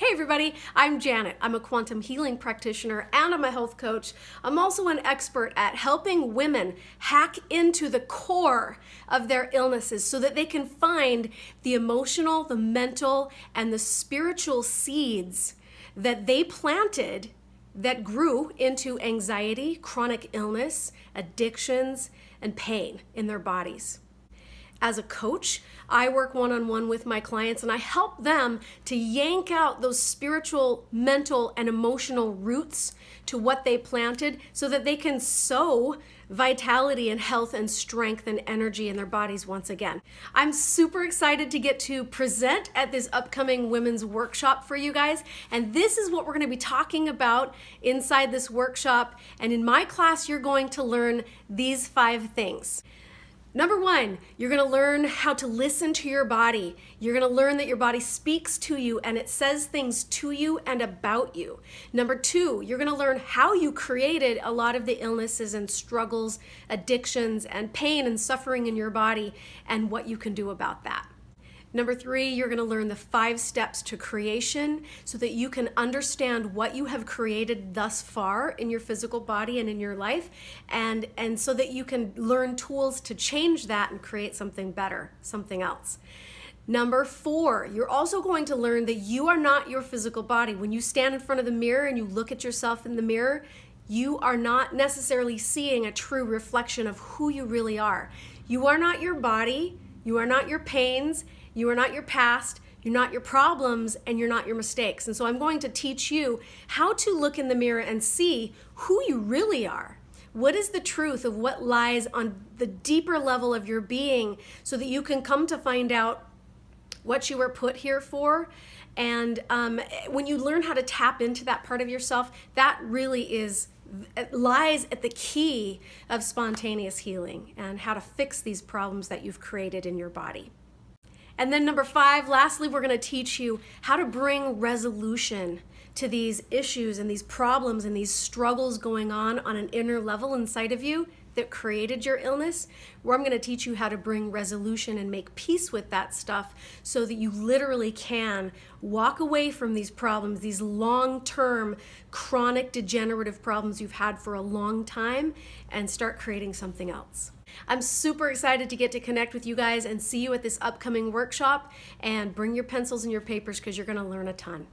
Hey everybody, I'm Janet. I'm a quantum healing practitioner and I'm a health coach. I'm also an expert at helping women hack into the core of their illnesses so that they can find the emotional, the mental, and the spiritual seeds that they planted that grew into anxiety, chronic illness, addictions, and pain in their bodies. As a coach, I work one-on-one with my clients and I help them to yank out those spiritual, mental, and emotional roots to what they planted so that they can sow vitality and health and strength and energy in their bodies once again. I'm super excited to get to present at this upcoming women's workshop for you guys. And this is what we're going to be talking about inside this workshop. And in my class, you're going to learn these 5 things. Number 1, you're going to learn how to listen to your body. You're going to learn that your body speaks to you and it says things to you and about you. Number 2, you're going to learn how you created a lot of the illnesses and struggles, addictions, and pain and suffering in your body and what you can do about that. Number 3, you're going to learn the 5 steps to creation so that you can understand what you have created thus far in your physical body and in your life, and so that you can learn tools to change that and create something better, something else. Number 4, you're also going to learn that you are not your physical body. When you stand in front of the mirror and you look at yourself in the mirror, you are not necessarily seeing a true reflection of who you really are. You are not your body, you are not your pains, you are not your past, you're not your problems, and you're not your mistakes. And so I'm going to teach you how to look in the mirror and see who you really are. What is the truth of what lies on the deeper level of your being so that you can come to find out what you were put here for. And when you learn how to tap into that part of yourself, that really lies at the key of spontaneous healing and how to fix these problems that you've created in your body. And then number 5, lastly, we're going to teach you how to bring resolution to these issues and these problems and these struggles going on an inner level inside of you that created your illness, where I'm going to teach you how to bring resolution and make peace with that stuff so that you literally can walk away from these problems, these long-term chronic degenerative problems you've had for a long time, and start creating something else. I'm super excited to get to connect with you guys and see you at this upcoming workshop, and bring your pencils and your papers because you're going to learn a ton.